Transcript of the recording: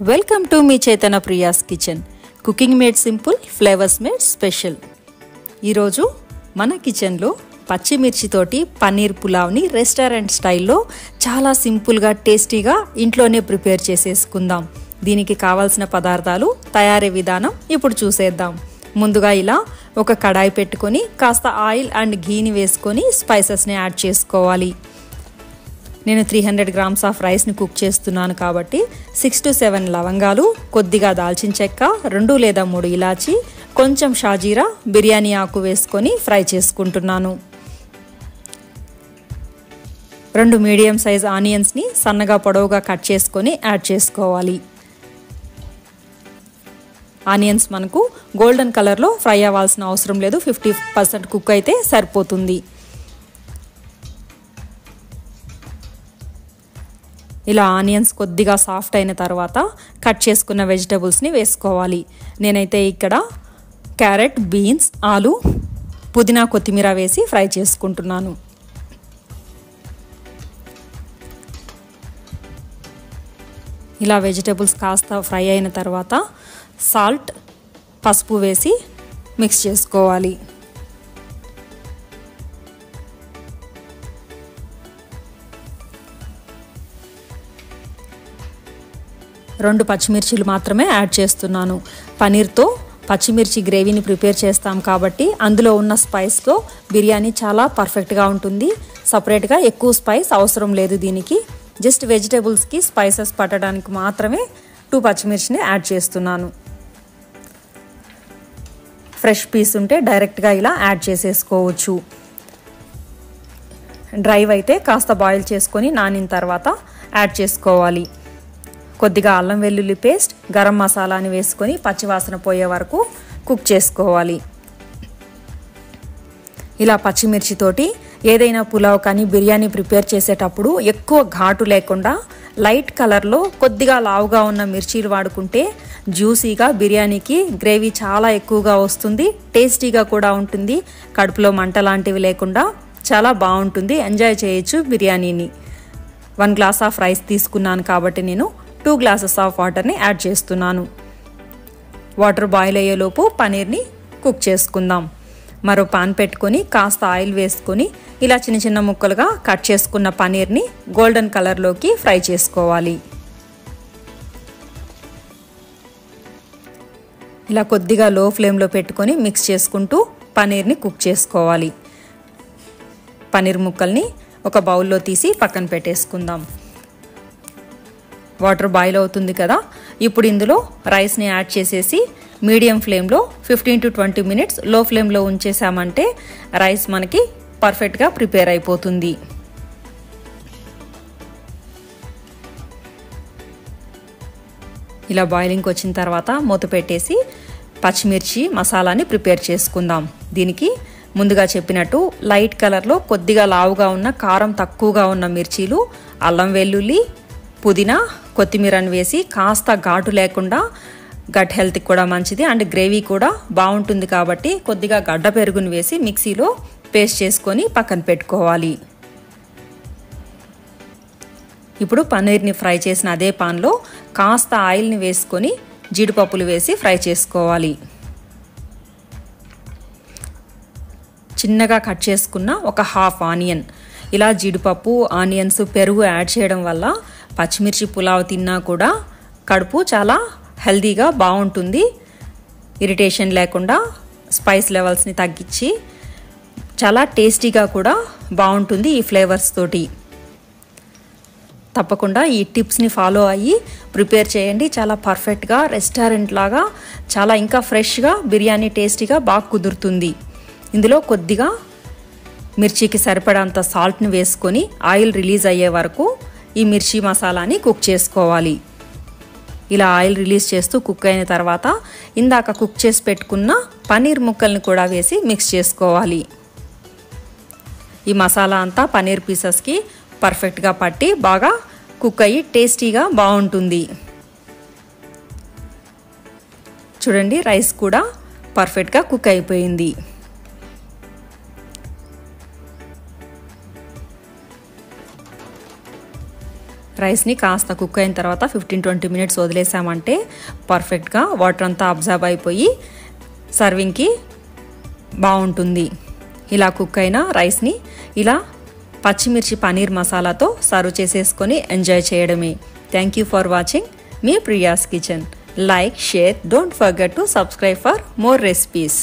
Welcome to me Chaitanya Priya's kitchen. Cooking made simple, flavours made special. ఈరోజు మన కిచెన్లో పచ్చిమిర్చితోటి paneer పులావ్ని restaurant స్టైల్లో చాలా సింపుల్గా టేస్టీగా ఇంట్లోనే ప్రిపేర్ చేసేసుకుందాం. దీనికి కావాల్సిన పదార్థాలు, తయారీ విధానం ఇప్పుడు చూసేద్దాం. ముందుగా ఇలా ఒక కడాయి పెట్టుకొని కాస్త ఆయిల్ అండ్ ఘీని వేసుకొని స్పైసెస్ని యాడ్ చేసుకోవాలి. నేను 300 grams ఆఫ్ రైస్ని కుక్ చేస్తున్నాను కాబట్టి 6 to 7 లవంగాలు, కొద్దిగా దాల్చిన చెక్క, 2 లేదా 3 ఇలాచి, కొంచెం షాజీరా, బిర్యానీ ఆకు వేసుకొని ఫ్రై చేసుకుంటున్నాను. 2 మీడియం సైజ్ ఆనియన్స్ని సన్నగా పొడవుగా కట్ చేసుకొని యాడ్ చేసుకోవాలి. ఆనియన్స్ మనకు గోల్డెన్ కలర్లో ఫ్రై అవ్వాల్సిన అవసరం లేదు, 50% కుక్ అయితే సరిపోతుంది. ఇలా ఆనియన్స్ కొద్దిగా సాఫ్ట్ అయిన తర్వాత కట్ చేసుకున్న వెజిటబుల్స్ని వేసుకోవాలి. నేనైతే ఇక్కడ క్యారెట్, బీన్స్, ఆలు, పుదీనా, కొత్తిమీర వేసి ఫ్రై చేసుకుంటున్నాను. ఇలా వెజిటబుల్స్ కాస్త ఫ్రై అయిన తర్వాత సాల్ట్, పసుపు వేసి మిక్స్ చేసుకోవాలి. రెండు పచ్చిమిర్చిలు మాత్రమే యాడ్ చేస్తున్నాను. పన్నీర్తో పచ్చిమిర్చి గ్రేవీని ప్రిపేర్ చేస్తాం కాబట్టి అందులో ఉన్న స్పైస్తో బిర్యానీ చాలా పర్ఫెక్ట్గా ఉంటుంది. సపరేట్గా ఎక్కువ స్పైస్ అవసరం లేదు దీనికి. జస్ట్ వెజిటేబుల్స్కి స్పైసెస్ పట్టడానికి మాత్రమే 2 పచ్చిమిర్చిని యాడ్ చేస్తున్నాను. ఫ్రెష్ పీస్ ఉంటే డైరెక్ట్గా ఇలా యాడ్ చేసేసుకోవచ్చు. డ్రైవ్ అయితే కాస్త బాయిల్ చేసుకొని నానిన తర్వాత యాడ్ చేసుకోవాలి. కొద్దిగా అల్లం వెల్లుల్లి పేస్ట్, గరం మసాలాని వేసుకొని పచ్చివాసన పోయే వరకు కుక్ చేసుకోవాలి. ఇలా పచ్చిమిర్చితోటి ఏదైనా పులావ్ కానీ బిర్యానీ ప్రిపేర్ చేసేటప్పుడు ఎక్కువ ఘాటు లేకుండా లైట్ కలర్లో కొద్దిగా లావుగా ఉన్న మిర్చీలు వాడుకుంటే జ్యూసీగా బిర్యానీకి గ్రేవీ చాలా ఎక్కువగా వస్తుంది, టేస్టీగా కూడా ఉంటుంది. కడుపులో మంట లాంటివి లేకుండా చాలా బాగుంటుంది, ఎంజాయ్ చేయొచ్చు బిర్యానీని. 1 గ్లాస్ ఆఫ్ రైస్ తీసుకున్నాను కాబట్టి నేను 2 glasses ఆఫ్ వాటర్ని యాడ్ చేస్తున్నాను. వాటర్ బాయిల్ అయ్యేలోపు పన్నీర్ని కుక్ చేసుకుందాం. మరో పాన్ పెట్టుకొని కాస్త ఆయిల్ వేసుకొని ఇలా చిన్న చిన్న ముక్కలుగా కట్ చేసుకున్న పన్నీర్ని గోల్డెన్ కలర్లోకి ఫ్రై చేసుకోవాలి. ఇలా కొద్దిగా లో ఫ్లేమ్లో పెట్టుకొని మిక్స్ చేసుకుంటూ పన్నీర్ని కుక్ చేసుకోవాలి. పన్నీర్ ముక్కల్ని ఒక బౌల్లో తీసి పక్కన పెట్టేసుకుందాం. వాటర్ బాయిల్ అవుతుంది కదా, ఇప్పుడు ఇందులో రైస్ని యాడ్ చేసేసి మీడియం ఫ్లేమ్లో 15 to 20 minutes లో ఫ్లేమ్లో ఉంచేసామంటే రైస్ మనకి పర్ఫెక్ట్గా ప్రిపేర్ అయిపోతుంది. ఇలా బాయిలింగ్కి వచ్చిన తర్వాత మూత పెట్టేసి పచ్చిమిర్చి మసాలాని ప్రిపేర్ చేసుకుందాం. దీనికి ముందుగా చెప్పినట్టు లైట్ కలర్లో కొద్దిగా లావుగా ఉన్న, కారం తక్కువగా ఉన్న మిర్చీలు, అల్లం వెల్లుల్లి, పుదీనా, కొత్తిమీరని వేసి కాస్త ఘాటు లేకుండా గట్ హెల్త్కి కూడా మంచిది అండ్ గ్రేవీ కూడా బాగుంటుంది కాబట్టి కొద్దిగా గడ్డ పెరుగుని వేసి మిక్సీలో పేస్ట్ చేసుకొని పక్కన పెట్టుకోవాలి. ఇప్పుడు పన్నీర్ని ఫ్రై చేసిన అదే పాన్లో కాస్త ఆయిల్ని వేసుకొని జీడిపప్పులు వేసి ఫ్రై చేసుకోవాలి. చిన్నగా కట్ చేసుకున్న ఒక హాఫ్ ఆనియన్. ఇలా జీడిపప్పు, ఆనియన్స్, పెరుగు యాడ్ చేయడం వల్ల పచ్చిమిర్చి పులావ్ తిన్నా కూడా కడుపు చాలా హెల్దీగా బాగుంటుంది. ఇరిటేషన్ లేకుండా స్పైస్ లెవెల్స్ని తగ్గించి చాలా టేస్టీగా కూడా బాగుంటుంది ఈ ఫ్లేవర్స్ తోటి. తప్పకుండా ఈ టిప్స్ని ఫాలో అయ్యి ప్రిపేర్ చేయండి. చాలా పర్ఫెక్ట్గా రెస్టారెంట్ లాగా చాలా ఇంకా ఫ్రెష్గా బిర్యానీ టేస్టీగా బాగా కుదురుతుంది. ఇందులో కొద్దిగా మిర్చికి సరిపడంత సాల్ట్ని వేసుకొని ఆయిల్ రిలీజ్ అయ్యే వరకు ఈ మిర్చి మసాలాని కుక్ చేసుకోవాలి. ఇలా ఆయిల్ రిలీజ్ చేస్తూ కుక్ అయిన తర్వాత ఇందాక కుక్ చేసి పెట్టుకున్న పన్నీర్ ముక్కల్ని కూడా వేసి మిక్స్ చేసుకోవాలి. ఈ మసాలా అంతా పన్నీర్ పీసెస్కి పర్ఫెక్ట్గా పట్టి బాగా కుక్ అయ్యి టేస్టీగా బాగుంటుంది. చూడండి, రైస్ కూడా పర్ఫెక్ట్గా కుక్ అయిపోయింది. రైస్ని కాస్త కుక్ అయిన తర్వాత 15-20 మినిట్స్ వదిలేసామంటే పర్ఫెక్ట్గా వాటర్ అంతా అబ్జర్వ్ అయిపోయి సర్వింగ్కి బాగుంటుంది. ఇలా కుక్ అయిన రైస్ని ఇలా పచ్చిమిర్చి పనీర్ మసాలాతో సర్వ్ చేసేసుకొని ఎంజాయ్ చేయడమే. Thank you for watching me Priya's kitchen. Like, share, don't forget to subscribe for more recipes.